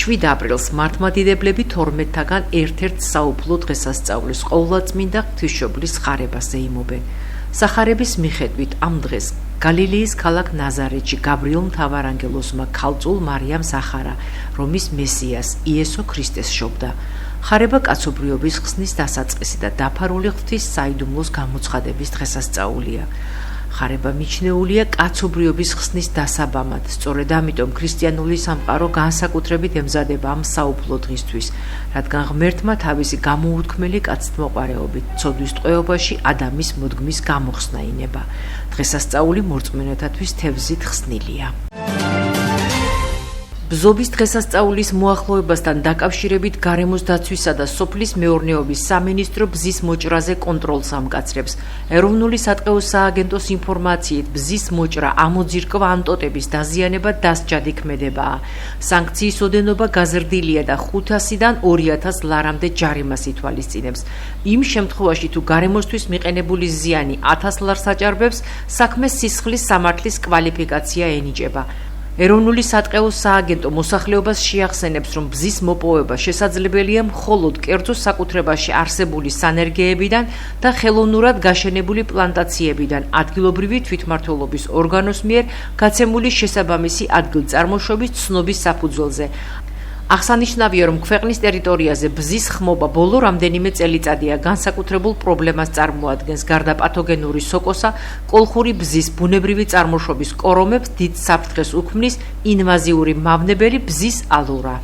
7 აპრილს მართლმადიდებლები 12-თაგან ერთ-ერთ საუფლო დღესასწაულის ყოვლადწმინდა ღვთისმშობლის ხარებას ეიმობენ. სახარების მიხედვით ამ დღეს გალილეის ქალაქ ნაზარეთში გაბრიელ მთავარანგელოზმა ქალწულ მარიამს ახარა, რომის მესიას იესო ქრისტეს შობდა. ხარება კაცობრიობის ხსნის დასაწყისი და დაფარული ღვთის საიდუმლოს გამოცხადების დღესასწაულია. ხარება მიჩნეულია კაცობრიობის ხსნის დასაბამად, სწორედ ამიტომ ქრისტიანული სამყარო განსაკუთრებით ემზადება ამ საუფლო დღისთვის, რადგან ღმერთმა თავისი გამოუთქმელი კაცთმოყვარეობით ცოდვის ტყვეობაში ადამის მოდგმის გამოხსნა ინება. დღესასწაული მორწმუნეთათვის თევზით ხსნილია. ბზობის დღესასწაულის მოახლოებასთან დაკავშირებით გარემოს დაცვისა და სოფლის მეურნეობის სამინისტრო ბზის მოჭრაზე კონტროლს ამკაცრებს. ეროვნული სატყეო სააგენტოს ინფორმაციით, ბზის მოჭრა ამოძირკვა ან ტოტების დაზიანება დასჯადი ქმედებაა. სანქციის ოდენობა გაზრდილია და 500-დან 2000 ლარამდე ჯარიმას ითვალისწინებს. იმ შემთხვევაში, თუ გარემოსთვის მიყენებული ზიანი 1000 ლარს აჭარბებს, საქმეს სისხლის სამართლის კვალიფიკაცია ენიჭება. ეროვნული სატყეო სააგენტო მოსახლეობას შეახსენებს, რომ ბზის მოპოვება შესაძლებელია მხოლოდ კერძო საკუთრებაში არსებული სანერგეებიდან და ხელოვნურად გაშენებული პლანტაციებიდან ადგილობრივი თვითმმართველობის ორგანოს მიერ გაცემული შესაბამისი ადგილწარმოშობის ცნობის საფუძველზე. აღსანიშნავია, რომ ქვეყნის ტერიტორიაზე ბზის ხმობა ბოლო რამდენიმე წელიწადია განსაკუთრებულ პრობლემას წარმოადგენს. გარდა პათოგენური სოკოსა, კოლხური ბზის ბუნებრივი წარმოშობის კორომებს დიდ საფრთხეს უქმნის ინვაზიური მავნებელი ბზის ალურა.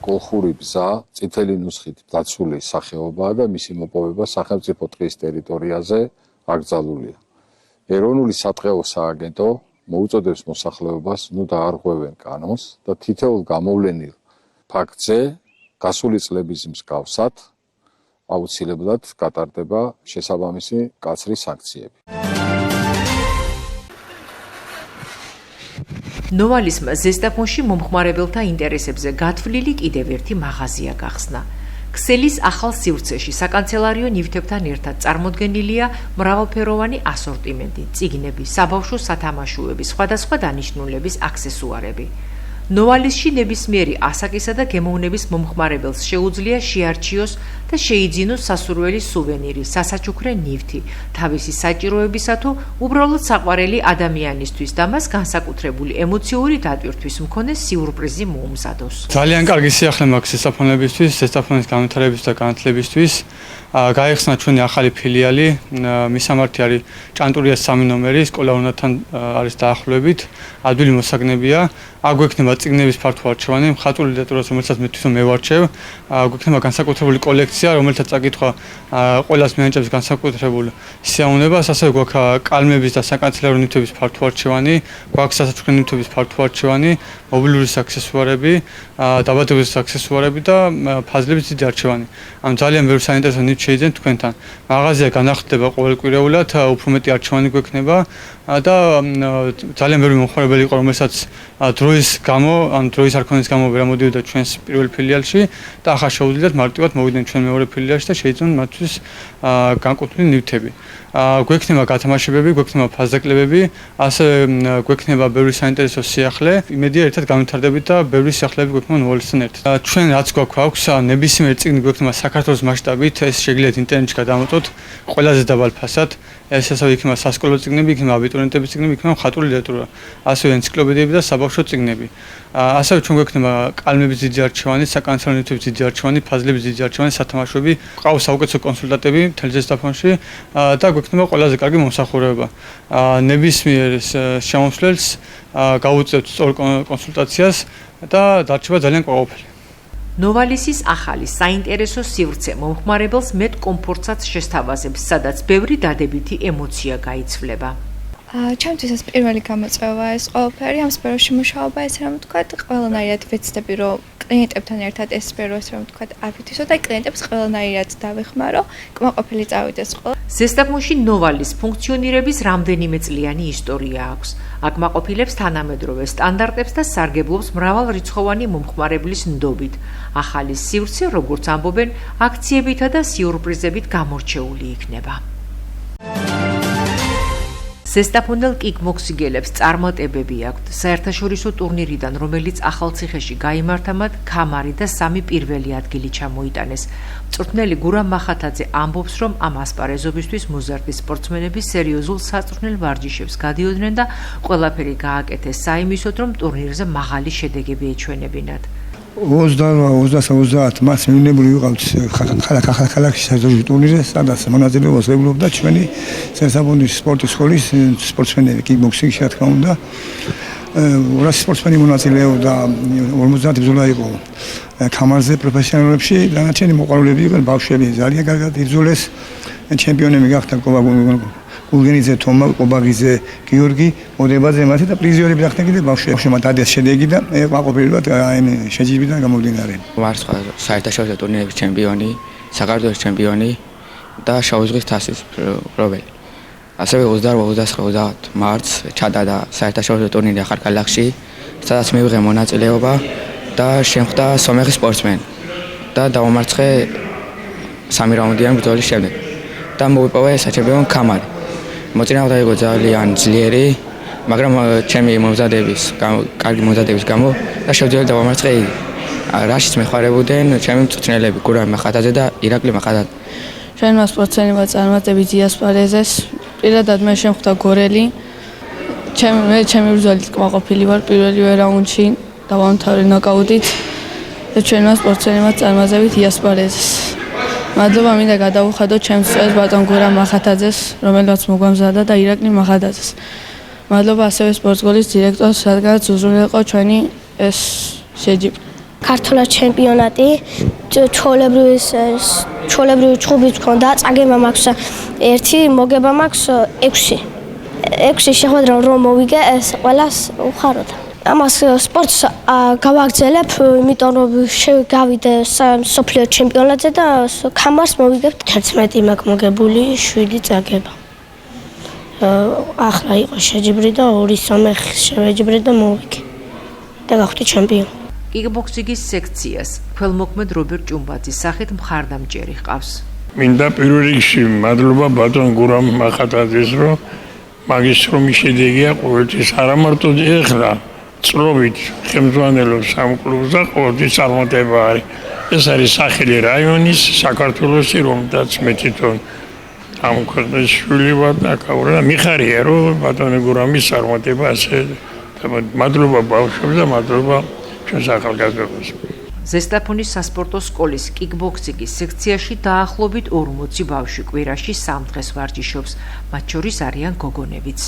კოლხური ბზა წითელი ნუსხით დაცული სახეობაა და მისი მოპოვება სახელმწიფო ტყის ტერიტორიაზე აკრძალულია. ეროვნული სატყეო სააგენტო მოუწოდებს მოსახლეობას ნუ დაარღვევენ კანონს და თითოეულ გამოვლენილ ფაქტზე გასული წლების მსგავსად აუცილებლად გატარდება შესაბამისი მკაცრი სანქციები. ნოვალისმა ზესტაფონში მომხმარებელთა ინტერესებზე გათვლილი კიდევ ერთი მაღაზია გახსნა. ქსელის ახალ სივრცეში საკანცელარიო ნივთებთან ერთად წარმოდგენილია მრავალფეროვანი ასორტიმენტი, წიგნები, საბავშვო სათამაშოები, სხვადასხვა დანიშნულების აქსესუარები. ნოვალისში ნებისმიერი ასაკისა და გემოვნების მომხმარებელს შეუძლია შეარჩიოს და შეიძინოს სასურველი სუვენირი, სასაჩუქრე ნივთი, თავისი საჭიროებისა თუ უბრალოდ საყვარელი ადამიანისთვის და მას განსაკუთრებული ემოციური დატვირთვის მქონე სიურპრიზი მოუმზადოს. ძალიან კარგი სიახლე მაქვს ზესტაფონებისთვის, ზესტაფონის განვითარებისთვის და განათლებისთვის. გაიხსნა ჩვენი ახალი ფილიალი, მისამართი არის ჭანტურიას 3 ნომერი, სკოლა უნათან არის დაახლოებით, ადვილი მოსაგნებია. აგვექნება წიგნების ფართო არჩევანი, მხატვრული ლიტერატურას, რომელსაც მე თვითონ მევარჩევ. აგვექნება განსაკუთრებული კოლექცია, რომელსაც წაკითხვა ყველას მიანიჭებს განსაკუთრებულ სიამოვნებას, ასევე გვაქვს კალმების და საკანცელარო ნივთების ფართო არჩევანი, გვაქვს სასაჩუქრე ნივთების ფართო არჩევანი, მობილური აქსესუარები, დაბადების აქსესუარები და ფაზლების დიდი არჩევანი. ამ ძალიან ბევრი საინტერესო ნივთი შეიძლება თქვენთან. მაღაზია განახლდება ყოველკვირეულად, უფრო მეტი არჩევანი გვექნება და ძალიან ბევრი მომხმარებელი იყო, რომელსაც დროის გამო, ან დროის არქონის გამო ვერ ამოდიოდა ჩვენს პირველ ფილიალში და ახლა შეუძლიათ მარტივად მოვიდნენ ჩვენ მეორე ფილიალში და შეიძინონ მათთვის განკუთვნილი ნივთები. გვექნება გათამაშებები, გვექნება ფაზაკლებები, ასევე გვექნება ბევრი საინტერესო სიახლე. იმედია ერთად განვითარდებით და ბევრი სიახლეები გვექნება ნოვალისთან ერთად. ჩვენ რაც გვაქვს ნებისმიერ წიგნი გვექნება საქართველოს მასშტაბით, ეს შეგიძლიათ ინტერნეტში გადამოწოთ ყველაზე დაბალ ფასად. ეს ასევე იქნება სასკოლო წიგნები, იქნება აბიტურიენტების წიგნები, იქნება მხატვრული ლიტერატურა, ასევე ენციკლოპედიები და საბავშვო წიგნები. ასევე ჩვენ გვექნება კალმების დიდი არჩევანი, საკანცელარო ნივთების დიდი არჩევანი, ფაზლების დიდი არჩევანი, სათამაშოები, ყავს საუკეთესო კონსულტანტები მთელ ზესტაფონში და გვექნება ყველაზე კარგი მომსახურება. ნებისმიერ შემომსვლელს გავუწევთ სწორ კონსულტაციას და დარჩება ძალიან ყოველფერი. ნოვალისის ახალი საინტერესო სივრცე მომხმარებელს მეტ კომფორტსაც შესთავაზებს, სადაც ბევრი დადებითი ემოცია გაიცვლება. ჩემთვის ეს პირველი გამოწვევა ეს ყველაფერი, ამ სფეროში მუშაობა, ესე რომ ვთქვათ, ყველანაირად ვეცდები, რომ კლიენტებთან ერთად ეს სფერო, ესე რომ ვთქვათ, აფეთისო და კლიენტებს ყველანაირად დავეხმარო, კმაყოფილი წავიდეს ყველა. ზესტაფონში ნოვალის ფუნქციონირების რამდენიმე წლიანი ისტორია აქვს. აკმაყოფილებს თანამედროვე სტანდარტებს და სარგებლობს მრავალრიცხოვანი მომხმარებლის ნდობით. ახალი სივრცე, როგორც ამბობენ, აქციებითა და სიურპრიზებით გამორჩეული იქნება. ზესტაფონელ კიკბოქსინგელებს წარმატებები აქვთ. საერთაშორისო ტურნირიდან, რომელიც ახალციხეში გაიმართა, მათ ქამარი და 3 პირველი ადგილი ჩამოიტანეს. მწვრთნელი გურამ მახათაძე ამბობს, რომ ამ ასპარეზობისთვის მოზარდი სპორტსმენები სერიოზულ საწვრთნელ ვარჯიშებს გადიოდნენ და ყველაფერი გააკეთეს საიმისოდ, რომ ტურნირზე მაღალი შედეგები ეჩვენებინათ. 28-30 მას მივნებული ვიყავთ ქალაქში საერთაშორისო ტურნირზე, სადაც მონაწილეობას ეუბნებოდა ჩვენი ზესტაფონის სპორტის სკოლის სპორტსმენები კიკბოქსინგში, რა თქმა უნდა. 200 სპორტსმენი მონაწილეობდა, 50 ბრძოლა იყო ქამარზე პროფესიონალებში, დანარჩენი მოყვარულები იყვნენ ბავშვები, ძალიან კარგად იბრძოლეს. ჩემპიონები გახდნენ გულგენიძე თომა, ყობაღიძე გიორგი, მოდებაძე მათი და პრიზიორები გახდნენ კიდე ბავშვები. მათ დადეს შედეგი და ყოფილად შეჯიბრიდან გამომდინარე. ვარ საერთაშორისო ტურნირების ჩემპიონი, საქართველოს ჩემპიონი და შავი ზღვის თასის მფლობელი. ასევე 28-29 მარტს ჩადადა საერთაშორისო ტურნირი ახალქალაქში, სადაც მივიღე მონაწილეობა და შემხვდა სომეხი სპორტსმენი და დავამარცხე 3 რაუნდიანი ბრძოლის შემდეგ და მოვიპოვე საჩემპიონო ქამარი. მოწინააღმდეგე იყო ძალიან ძლიერი, მაგრამ ჩემი კარგი მომზადების გამო და შევძელე დავამარცხე იგი. რაშიც მეხარებოდნენ ჩემი მწვრთნელები გურამ მახათაძე და ირაკლი მახათაძე. ჩვენმა სპორტსმენებმა წარმატებით იასპარეზეს. პირადად მე შემხვდა გორელი. ჩემი ბრძოლით კმაყოფილი ვარ პირველივე რაუნდში დავამთავრე ნოკაუტით და ჩვენმა სპორტსმენებმა წარმატებით იასპარეზეს. მადლობა მინდა გადავუხადო ჩემს წევს ბატონ გურამ მახათაძეს, რომელმაც მოგვამზადა და ირაკლი მახათაძეს. მადლობა ასევე სპორტსკოლის დირექტორს, რადგანაც უზრუნველყო იყო ჩვენი ეს შეჯიბრი. ქართულად ჩემპიონატი ჩვეულებრივი ჩხუბით მქონდა, წაგება მაქვს 1, მოგება მაქვს 6. 6 შეხვედრა რომ მოვიგე, ეს ყველას უხაროდა. ამას სპორტს გავაგრძელებ, იმიტომ რომ გავიდე სოფლიო ჩემპიონატზე და ქამარს მოვიგებ. 11 მაქვს მოგებული, 7 წაგება. ახლა იყო შეჯიბრი და 2 სომეხი შევეჯიბრე და მოვიგე. და გავხდი ჩემპიონი. კიკბოქსინგის სექციას ქველმოქმედ რობერტ ჭუმბაძის სახით მხარდამჭერი ჰყავს. მინდა პირველ რიგში მადლობა ბატონ გურამ მახათაძეს, რომ მაგის რომის შედეგია ყოველთვის არა მარტო ეხლა წლობით ხელმძღვანელობს ამ კლუბს და ყოველთვის წარმატება არის. ეს არის სახელი რაიონის, საქართველოსი, რომელთაც მე თვითონ ამ ქვეყნის შვილი ვარ და მიხარია, რომ ბატონ გურამის წარმატება ასე. მადლობა ბავშვებს და მადლობა ჩვენს ახალგაზრდებს. ზესტაფონის სასპორტო სკოლის კიკბოქსინგის სექციაში დაახლოებით 40 ბავშვი კვირაში 3 დღეს ვარჯიშობს, მათ შორის არიან გოგონებიც.